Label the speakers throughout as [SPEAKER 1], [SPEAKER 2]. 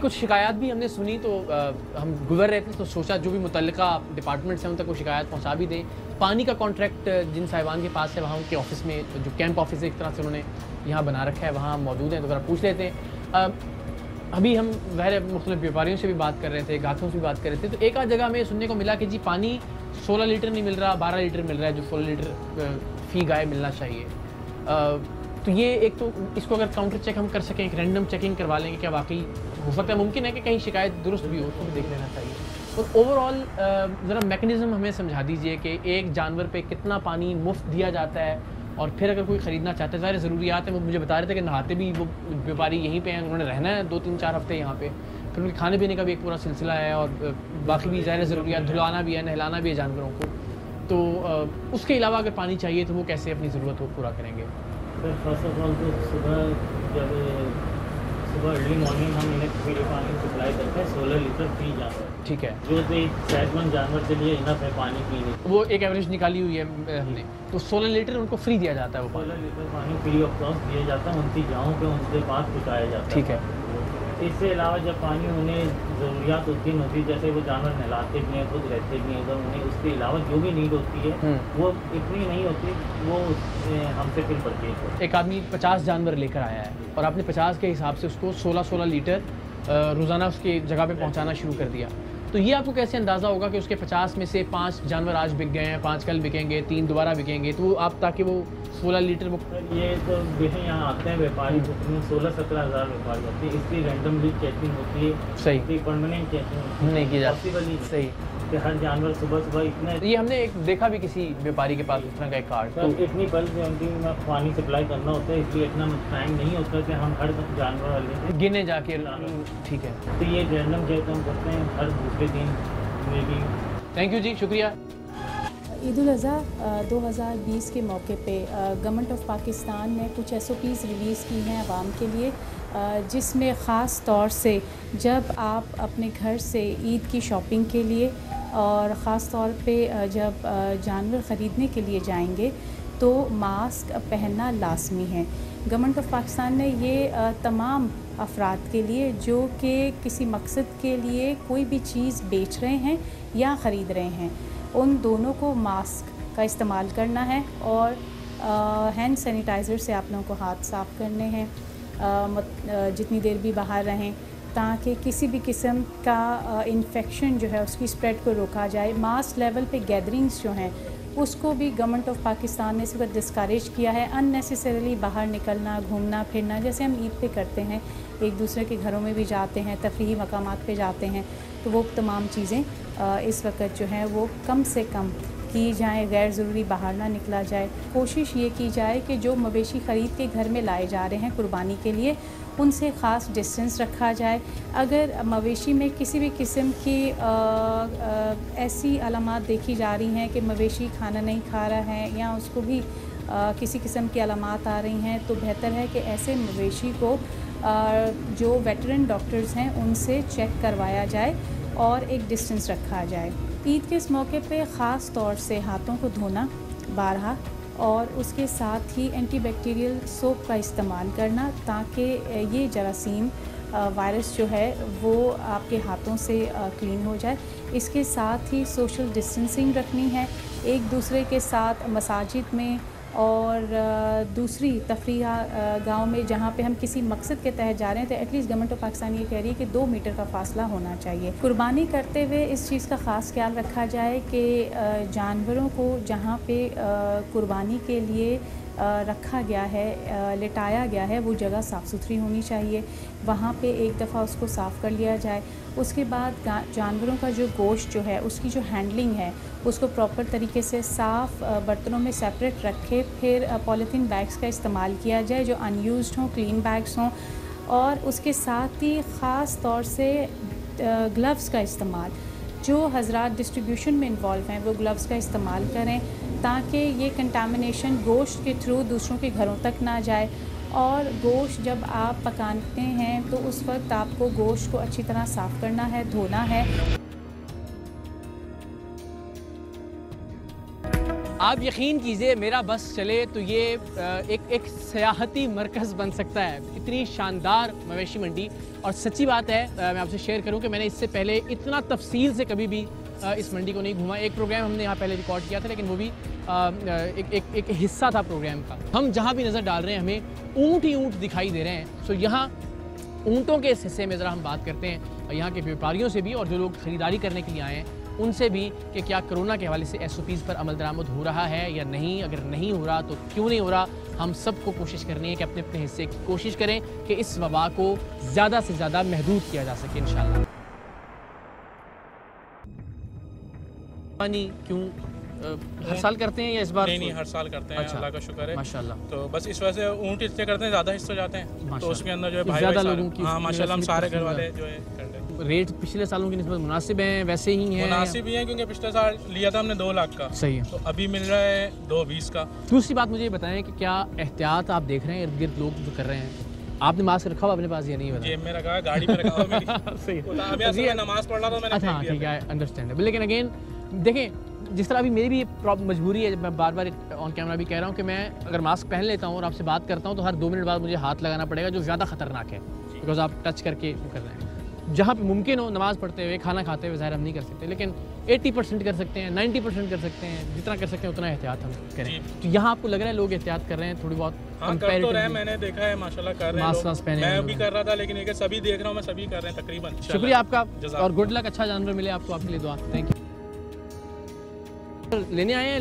[SPEAKER 1] कुछ शिकायत भी हमने सुनी, तो हम गुजर रहे थे तो सोचा जो भी मुतल्लिका डिपार्टमेंट्स हैं उन तक वो शिकायत पहुंचा भी दें। पानी का कॉन्ट्रैक्ट जिन साहिबान के पास है वहाँ उनके ऑफिस में जो कैंप ऑफिस है एक तरह से उन्होंने यहाँ बना रखा है, वहाँ मौजूद हैं, तो ज़रा पूछ लेते हैं। अभी हम वह मुख्तलिफ व्यापारियों से भी बात कर रहे थे, ग्राहकों से भी बात कर रहे थे, तो एक आध जगह हमें सुनने को मिला कि जी पानी 16 लीटर नहीं मिल रहा, 12 लीटर मिल रहा है, जो 16 लीटर फ़ी गाय मिलना चाहिए। तो ये एक तो इसको अगर काउंटर चेक हम कर सकें, एक रैंडम चेकिंग करवा लेंगे, क्या वाकई हो सकता है, मुमकिन है कि कहीं शिकायत दुरुस्त भी हो, उसको भी देख लेना चाहिए। और ओवरऑल ज़रा मैकेनिज़्म हमें समझा दीजिए कि एक जानवर पे कितना पानी मुफ्त दिया जाता है, और फिर अगर कोई ख़रीदना चाहता है, सारे ज़रूरियात हैं, वो मुझे बता रहे थे कि नहाते भी वो व्यापारी यहीं पे हैं, उन्होंने रहना है 2-3-4 हफ़्ते यहाँ पे, फिर उनके खाने पीने का भी एक पूरा सिलसिला है, और बाकी भी ज़ाहिर ज़रूरियात, धुलाना भी है, नहलाना भी है जानवरों को। तो उसके अलावा अगर पानी चाहिए तो वो कैसे अपनी ज़रूरत को पूरा करेंगे?
[SPEAKER 2] सर फर्स्ट ऑफ ऑल तो सुबह अर्ली मॉर्निंग हम इन्हें फ्री पानी सप्लाई करते हैं 16 लीटर फ्री जानवर।
[SPEAKER 1] ठीक है,
[SPEAKER 2] जो कि सेहतमंद जानवर के लिए इनफ है पानी पीने।
[SPEAKER 1] वो एक एवरेज निकाली हुई है हमने, तो 16 लीटर उनको फ्री दिया जाता है, वो
[SPEAKER 2] 16 लीटर पानी फ्री ऑफ कॉस्ट दिया जाता है, उनकी गाँव पे उनके पास पहुँचाया जाता है।
[SPEAKER 1] ठीक है।
[SPEAKER 2] इससे अलावा जब पानी उन्हें ज़रूरियात होती है, जैसे वो जानवर नहलाते भी हैं, खुद रहते भी हैं उधर, उन्हें उसके अलावा जो भी नीड होती है वो इतनी नहीं होती, वो हमसे फिर परचेज होती है।
[SPEAKER 1] एक आदमी 50 जानवर लेकर आया है और आपने 50 के हिसाब से उसको 16-16 लीटर रोज़ाना उसकी जगह पे पहुंचाना शुरू कर दिया, तो ये आपको कैसे अंदाज़ा होगा कि उसके 50 में से 5 जानवर आज बिक गए हैं, 5 कल बिकेंगे, 3 दोबारा बिकेंगे, तो आप ताकि वो 16 लीटर वो
[SPEAKER 2] ये तो देखें यहाँ आते हैं व्यापारी, 16-17 हज़ार व्यापारी होते हैं, इसकी रैंडमली चेकिंग होती है।
[SPEAKER 1] सही,
[SPEAKER 2] परमानेंट चेकिंग
[SPEAKER 1] नहीं की जाती।
[SPEAKER 2] पॉसिबल ही
[SPEAKER 1] सही
[SPEAKER 2] कि हर जानवर सुबह इतना,
[SPEAKER 1] ये हमने एक देखा भी किसी व्यापारी के पास उस तरह का एक कार्ड,
[SPEAKER 2] तो इतनी बल्क क्वान्टिटी में पानी सप्लाई करना होता है, इसलिए इतना टाइम नहीं होता कि हम हर जानवर वाले
[SPEAKER 1] गिने जाके। ठीक है,
[SPEAKER 2] तो ये रैंडम चेक हम करते हैं हर दूसरे दिन में भी।
[SPEAKER 1] थैंक यू जी, शुक्रिया।
[SPEAKER 3] ईद उल अज़हा 2020 के मौके पे गवर्नमेंट ऑफ पाकिस्तान ने कुछ SOPs रिलीज़ की हैं आवाम के लिए, जिसमें ख़ास तौर से जब आप अपने घर से ईद की शॉपिंग के लिए और ख़ास तौर पे जब जानवर ख़रीदने के लिए जाएंगे तो मास्क पहनना लाजमी है। गवर्नमेंट ऑफ पाकिस्तान ने ये तमाम अफराद के लिए जो कि किसी मकसद के लिए कोई भी चीज़ बेच रहे हैं या ख़रीद रहे हैं, उन दोनों को मास्क का इस्तेमाल करना है, और हैंड सैनिटाइज़र से आप लोगों को हाथ साफ़ करने हैं जितनी देर भी बाहर रहें, ताकि किसी भी किस्म का इन्फेक्शन जो है उसकी स्प्रेड को रोका जाए। मास लेवल पे गैदरिंग्स जो हैं उसको भी गवर्नमेंट ऑफ पाकिस्तान ने इस वक्त डिस्करेज किया है। अननेसेसरीली बाहर निकलना, घूमना फिरना, जैसे हम ईद पे करते हैं, एक दूसरे के घरों में भी जाते हैं, तफरीही मकामात पे जाते हैं, तो वो तमाम चीज़ें इस वक्त जो है वो कम से कम की जाए, गैर ज़रूरी बाहर ना निकला जाए। कोशिश ये की जाए कि जो मवेशी ख़रीद के घर में लाए जा रहे हैं कुर्बानी के लिए, उनसे ख़ास डिस्टेंस रखा जाए। अगर मवेशी में किसी भी किस्म की ऐसी अलामात देखी जा रही हैं कि मवेशी खाना नहीं खा रहा है या उसको भी किसी किस्म की अलामात आ रही हैं, तो बेहतर है कि ऐसे मवेशी को जो वेटरन डॉक्टर्स हैं उनसे चेक करवाया जाए और एक डिस्टेंस रखा जाए। ईद के इस मौके पे ख़ास तौर से हाथों को धोना बारहा, और उसके साथ ही एंटीबैक्टीरियल सोप का इस्तेमाल करना, ताकि ये जरासीम वायरस जो है वो आपके हाथों से क्लीन हो जाए। इसके साथ ही सोशल डिस्टेंसिंग रखनी है एक दूसरे के साथ, मसाजिद में और दूसरी तफरीहा गाँव में जहाँ पे हम किसी मकसद के तहत जा रहे हैं, तो एटलीस्ट गवर्नमेंट ऑफ पाकिस्तान ये कह रही है कि 2 मीटर का फासला होना चाहिए। कुर्बानी करते हुए इस चीज़ का ख़ास ख्याल रखा जाए कि जानवरों को जहाँ पे कुर्बानी के लिए रखा गया है, लिटाया गया है, वो जगह साफ़ सुथरी होनी चाहिए, वहाँ पे एक दफ़ा उसको साफ़ कर लिया जाए। उसके बाद जानवरों का जो गोश्त जो है उसकी जो हैंडलिंग है उसको प्रॉपर तरीके से साफ़ बर्तनों में सेपरेट रखे, फिर पॉलीथीन बैग्स का इस्तेमाल किया जाए जो अनयूज्ड हों, क्लीन बैग्स हों, और उसके साथ ही ख़ास तौर से ग्लव्स का इस्तेमाल, जो हज़रात डिस्ट्रीब्यूशन में इन्वॉल्व हैं वो ग्लव्स का इस्तेमाल करें, ताकि ये कंटामिनेशन गोश्त के थ्रू दूसरों के घरों तक ना जाए। और गोश्त जब आप पकाते हैं तो उस वक्त आपको गोश्त को अच्छी तरह साफ़ करना है, धोना है।
[SPEAKER 1] आप यकीन कीजिए मेरा बस चले तो ये एक सयाहती मरकज़ बन सकता है। इतनी शानदार मवेशी मंडी, और सच्ची बात है मैं आपसे शेयर करूं कि मैंने इससे पहले इतना तफसील से कभी भी इस मंडी को नहीं घूमा। एक प्रोग्राम हमने यहाँ पहले रिकॉर्ड किया था, लेकिन वो भी एक हिस्सा था प्रोग्राम का। हम जहाँ भी नज़र डाल रहे हैं हमें ऊँट ही ऊँट दिखाई दे रहे हैं। सो यहाँ ऊँटों के इस हिस्से में ज़रा हम बात करते हैं यहाँ के व्यापारियों से भी, और जो लोग ख़रीदारी करने के लिए आए हैं उनसे भी, कि क्या कोरोना के हवाले से SOPs पर अमल दरामद हो रहा है या नहीं। अगर नहीं हो रहा तो क्यों नहीं हो रहा। हम सबको कोशिश करनी है कि अपने अपने हिस्से की कोशिश करें कि इस वबा को ज़्यादा से ज़्यादा महदूद किया जा सके इंशाल्लाह। पानी क्यों हर साल करते हैं या इस बार?
[SPEAKER 4] नहीं, हर साल करते हैं। अच्छा, अल्लाह का शुक्र है
[SPEAKER 1] माशाल्लाह।
[SPEAKER 4] तो बस इस वजह से ऊँट इसलिए करते हैं, ज़्यादा हिस्से जाते हैं तो उसके अंदर जो है भाई
[SPEAKER 1] ज़्यादा लोगों की,
[SPEAKER 4] हाँ माशाल्लाह हम सारे घर वाले जो है करते हैं।
[SPEAKER 1] रेट पिछले सालों की निस्बत मुनासिब हैं, वैसे ही हैं?
[SPEAKER 4] मुनासिब ही है, क्योंकि पिछले साल लिया था हमने 2 लाख का,
[SPEAKER 1] सही है,
[SPEAKER 4] तो अभी मिल रहा है 220 का।
[SPEAKER 1] दूसरी बात मुझे ये बताएं कि क्या एहतियात आप देख रहे हैं इर्द गिर्द लोग जो कर रहे हैं? आपने मास्क रखा हुआ अपने पास या नहीं?
[SPEAKER 4] जेब में रखा है, गाड़ी में रखा हुआ मेरी।
[SPEAKER 1] सही
[SPEAKER 4] है, नमाज पढ़ रहा था मैंने।
[SPEAKER 1] अच्छा ठीक है, अंडरस्टैंडेबल। लेकिन अगेन देखें, जिस तरह अभी मेरी भी मजबूरी है, मैं बार बार ऑन कैमरा भी कह रहा हूँ कि मैं अगर मास्क पहन लेता हूँ और आपसे बात करता हूँ तो हर 2 मिनट बाद मुझे हाथ लगाना पड़ेगा, जो ज़्यादा ख़तरनाक है, बिकॉज आप टच करके कर रहे हैं। जहाँ पे मुमकिन हो नमाज़ पढ़ते हुए, खाना खाते हुए ज़ाहिर हम नहीं कर सकते, लेकिन 80% कर सकते हैं, 90% कर सकते हैं। जितना कर सकते हैं उतना एहतियात हम करें। तो यहाँ आपको लग रहा है लोग एहतियात कर रहे हैं थोड़ी बहुत?
[SPEAKER 4] हाँ, कर तो रहे हैं, मैंने देखा है माशाल्लाह कर रहे हैं लोग। मैं भी कर रहा था, लेकिन ये सभी देख रहा हूँ मैं, सभी कर रहे हैं तकरीबन।
[SPEAKER 1] शुक्रिया आपका और गुड लक, अच्छा जानवर मिले आपको, आपके लिए दुआ। Thank you. लेने आए हैं?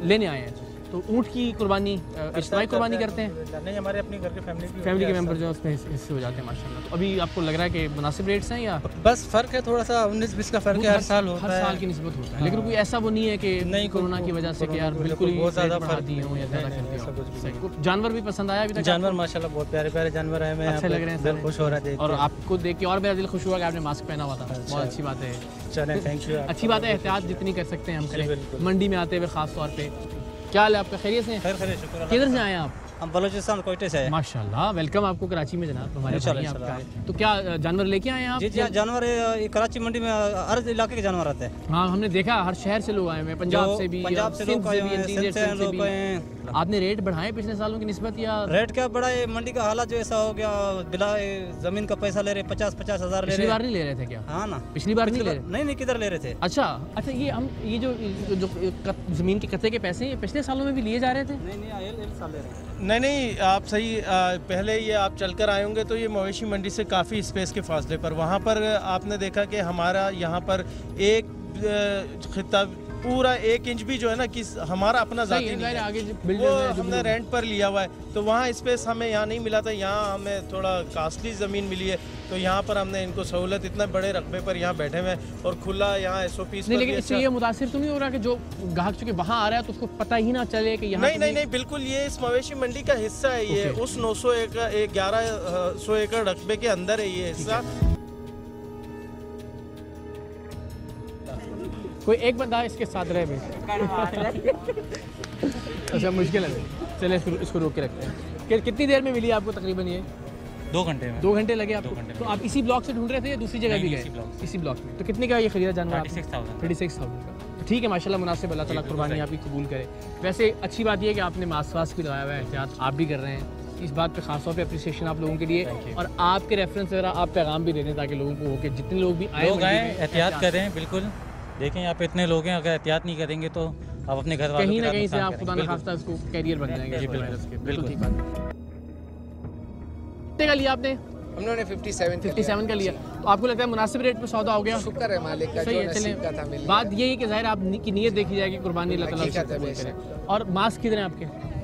[SPEAKER 1] लेने आए हैं तो ऊँट की कुर्बानी इज्तिमाई कुर्बानी करते हैं?
[SPEAKER 4] नहीं, हमारे अपने घर के
[SPEAKER 1] फैमिली के मेंबर जो उसमें हिस्से हो जाते हैं माशाल्लाह। तो अभी आपको लग रहा है कि मुनासिब रेट्स हैं या
[SPEAKER 5] बस फ़र्क है थोड़ा सा 19-20 का फ़र्क है, हर साल होता है,
[SPEAKER 1] हर साल की निस्बत होता है। लेकिन कोई ऐसा वो नहीं है कि नहीं कोरोना की वजह से कि यार बिल्कुल ही ज़्यादा बढ़ा दी हो या ज़्यादा करती हो। जानवर भी पसंद आया अभी तक?
[SPEAKER 5] जानवर माशाल्लाह बहुत प्यारे प्यारे जानवर है, मैं
[SPEAKER 1] अच्छे लग रहे हैं,
[SPEAKER 5] दिल खुश हो रहा है।
[SPEAKER 1] और आपको देख के और मेरा दिल खुश हुआ कि आपने मास्क पहना हुआ था, बहुत अच्छी बात है।
[SPEAKER 5] चलें, थैंक यू।
[SPEAKER 1] अच्छी बात है, एहतियात जितनी कर सकते हैं हम करें मंडी में आते हुए ख़ास तौर पे। क्या हाल है आपका? खैरियत से?
[SPEAKER 5] खैर शुक्र।
[SPEAKER 1] किधर से आए हैं आप?
[SPEAKER 5] हम बलोचिस्तान कोयटे से हैं।
[SPEAKER 1] माशाल्लाह, वेलकम आपको कराची में जनाब, हमारे भाई आपका है। तो क्या जानवर लेके आए हैं आप?
[SPEAKER 5] जी, जानवर कराची मंडी में हर इलाके के जानवर आते हैं।
[SPEAKER 1] हाँ, हमने देखा हर शहर से लोग आए हैं, पंजाब से भी,
[SPEAKER 5] पंजाब से लोग आए।
[SPEAKER 1] आपने रेट बढ़ाए पिछले सालों की निस्बत या?
[SPEAKER 5] रेट क्या बढ़ाए, मंडी का हालात जो ऐसा हो गया, बिला जमीन का पैसा ले रहे 50-50 हज़ार ले रहे।
[SPEAKER 1] पिछली बार नहीं ले रहे थे क्या?
[SPEAKER 5] हाँ ना,
[SPEAKER 1] पिछली बार नहीं ले रहे?
[SPEAKER 5] नहीं, किधर ले रहे थे?
[SPEAKER 1] अच्छा, ये जो जमीन के कत्ते के पैसे पिछले सालों में भी लिए जा रहे थे?
[SPEAKER 5] नहीं, साल ले रहे हैं।
[SPEAKER 6] नहीं, आप सही पहले ये आप चलकर आए होंगे तो ये मवेशी मंडी से काफ़ी स्पेस के फासले पर, वहाँ पर आपने देखा कि हमारा यहाँ पर एक खिता पूरा 1 इंच भी जो है ना कि हमारा अपना ज़ाती नहीं है,
[SPEAKER 1] आगे
[SPEAKER 6] वो हमने रेंट पर लिया हुआ है, तो वहाँ स्पेस हमें यहाँ नहीं मिला था। यहाँ हमें थोड़ा कास्टली ज़मीन मिली है, तो यहाँ पर हमने इनको सहूलत इतना बड़े रकबे पर यहाँ बैठे हुए हैं और खुला यहाँ SOPs।
[SPEAKER 1] नहीं, लेकिन इससे ये मुतासिर तो नहीं हो रहा कि जो ग्राहक चूँकि वहाँ आ रहा है तो उसको पता ही ना चले कि यहाँ?
[SPEAKER 6] नहीं, बिल्कुल ये इस मवेशी मंडी का हिस्सा है। ये उस 1100 एकड़ रकबे के अंदर है ये हिस्सा।
[SPEAKER 1] कोई एक बंदा इसके साथ रहे भाई। अच्छा, मुश्किल है। चले इसको रोक के रखते हैं। कितनी देर में मिली आपको तकरीबन ये?
[SPEAKER 4] 2 घंटे में।
[SPEAKER 1] 2 घंटे लगे आपको? तो आप इसी ब्लॉक से ढूंढ रहे थे या दूसरी जगह भी गए? इसी ब्लॉक में। तो कितने का ये खरीदा जानवर? 36,000 का। ठीक है माशाल्लाह, मुनासिब, अल्लाह ताला कुर्बानी आपकी कबूल करे। वैसे अच्छी बात यह है कि आपने मास्क भी लगाया हुआ है, एहतियात आप भी कर रहे हैं, इस बात पे खास तौर पे अप्रिसिएशन आप लोगों के लिए। और आपके रेफरेंस वगैरह आप पैगाम भी दे दें ताकि लोगों को हो कि जितने लोग भी आए
[SPEAKER 2] एहतियात करें। बिल्कुल देखें, यहाँ पे इतने लोग हैं, अगर एहतियात नहीं करेंगे तो आप अपने घर
[SPEAKER 1] कहीं ना कहीं से आप खुदा न खास्ता इसको कैरियर बन जाएंगे। बिल्कुल ठीक बात। कितने का लिया आपने?
[SPEAKER 7] हमने 57
[SPEAKER 1] का लिया। तो आपको लगता है मुनासिब रेट पे सौदा हो गया?
[SPEAKER 7] शुक्र है मालिक का,
[SPEAKER 1] जो नसीब का था मिल। बात यही है कि ज़ाहिर आपकी नीयत देखी जाएगी, कुर्बानी अल्लाह ताला से कबूल करे। और मास्क कितने आपके?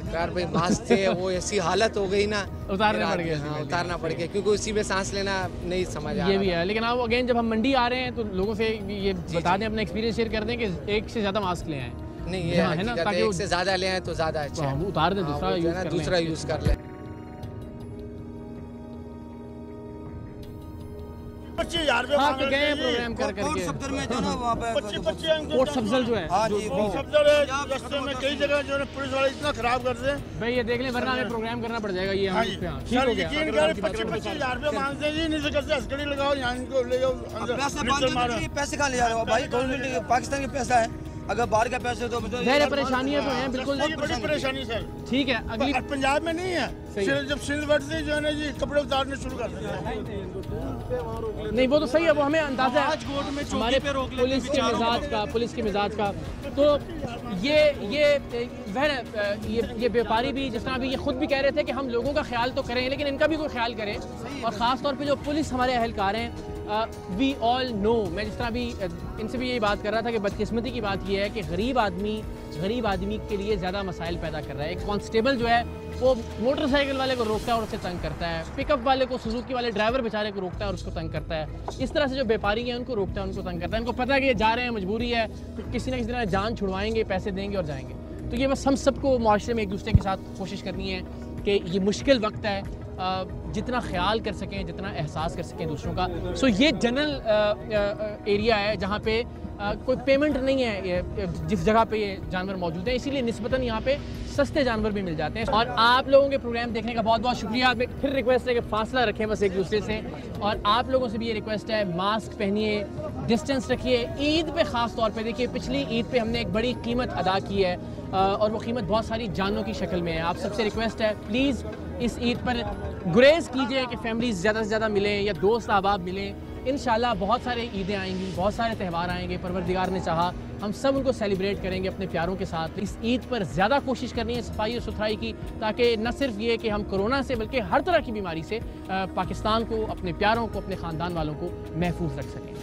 [SPEAKER 7] यार भाई मास्क थे, वो ऐसी हालत हो गई ना,
[SPEAKER 1] उतारना पड़ गया।
[SPEAKER 7] हाँ, उतारना पड़ गया क्योंकि उसी में सांस लेना नहीं समझ आ रहा।
[SPEAKER 1] ये भी है, लेकिन आप अगेन जब हम मंडी आ रहे हैं तो लोगों से ये बता दें, अपना एक्सपीरियंस शेयर कर दें कि 1 से ज़्यादा मास्क ले आए।
[SPEAKER 7] नहीं, ये है ना, ताकि 1 से ज़्यादा ले आए तो ज़्यादा अच्छा है।
[SPEAKER 1] उतार दें, दूसरा
[SPEAKER 7] यूज़ कर लें।
[SPEAKER 8] 25,000 रुपये
[SPEAKER 1] हाँ, तो गए प्रोग्राम कर करके
[SPEAKER 5] कोर्ट सफदर में जो ना वहाँ पे
[SPEAKER 8] 25
[SPEAKER 1] कोर्ट सफजल जो है,
[SPEAKER 5] हाँ जी,
[SPEAKER 8] कोर्ट सफदर है, रास्ते में कई जगह जो है पुलिस वाले इतना खराब करते हैं
[SPEAKER 1] भाई, ये देख लें वरना हमें प्रोग्राम करना पड़ जाएगा। ये
[SPEAKER 8] हाँ जी,
[SPEAKER 1] ठीक हो गया।
[SPEAKER 8] यकीन करें 25,000 रुपये मांगते हैं जी, नहीं से करते हस्कड़ी लगाओ, यहाँ इनको ले जाओ अंदर।
[SPEAKER 5] पैसे कहाँ ले जा रहे हो भाई? गवर्नमेंट पाकिस्तान के पैसा है,
[SPEAKER 8] अगर बाहर के पैसे तो
[SPEAKER 1] परेशानियां तो हैं बिल्कुल,
[SPEAKER 8] बड़ी परेशानी सर।
[SPEAKER 1] ठीक है, अगली
[SPEAKER 8] पंजाब में नहीं है, जब सिंध बढ़ती जो है ना जी कपड़े उतारने शुरू कर देते हैं।
[SPEAKER 1] नहीं वो तो सही है, वो हमें अंदाजा है हमारे पुलिस के मिजाज का। तो ये व्यापारी भी जिस तरह अभी ये खुद भी कह रहे थे कि हम लोगों का ख्याल तो करें लेकिन इनका भी कोई ख्याल करें, और ख़ास तौर पे जो पुलिस हमारे अहलकार हैं, वी ऑल नो, मैं जिस तरह भी इनसे भी यही बात कर रहा था कि बदकिस्मती की बात यह है कि गरीब आदमी के लिए ज़्यादा मसाइल पैदा कर रहा है। एक कांस्टेबल जो है वो मोटरसाइकिल वाले को रोकता है और उससे तंग करता है, पिकअप वाले को, सुजुकी वाले ड्राइवर बेचारे को रोकता है और उसको तंग करता है। इस तरह से जो व्यापारी हैं उनको रोकता है, उनको तंग करता है। उनको पता है कि ये जा रहे हैं, मजबूरी है, तो किसी न किसी तरह जान छुड़वाएंगे, पैसे देंगे और जाएंगे। तो ये बस हम सबको माशरे में एक दूसरे के साथ कोशिश करनी है कि ये मुश्किल वक्त है, जितना ख्याल कर सकें, जितना एहसास कर सकें दूसरों का। सो ये जनरल एरिया है जहाँ पे कोई पेमेंट नहीं है, जिस जगह पे ये जानवर मौजूद हैं, इसीलिए निस्बतन यहाँ पे सस्ते जानवर भी मिल जाते हैं। और आप लोगों के प्रोग्राम देखने का बहुत बहुत शुक्रिया। फिर रिक्वेस्ट है कि फासला रखें बस एक दूसरे से, और आप लोगों से भी ये रिक्वेस्ट है मास्क पहनिए, डिस्टेंस रखिए। ईद पे ख़ास तौर पे देखिए, पिछली ईद पे हमने एक बड़ी कीमत अदा की है और वो कीमत बहुत सारी जानों की शक्ल में है। आप सबसे रिक्वेस्ट है प्लीज़ इस ईद पर गुरेज कीजिए कि फैमिलीज ज़्यादा से ज़्यादा मिलें या दोस्त अहबाब मिलें। इंशाल्लाह बहुत सारे ईदें आएंगी, बहुत सारे त्यौहार आएंगे, परवरदिगार ने चाहा हम सब उनको सेलिब्रेट करेंगे अपने प्यारों के साथ। इस ईद पर ज़्यादा कोशिश करनी है सफाई और सुथराई की, ताकि न सिर्फ ये कि हम कोरोना से बल्कि हर तरह की बीमारी से पाकिस्तान को, अपने प्यारों को, अपने ख़ानदान वालों को महफूज रख सकें।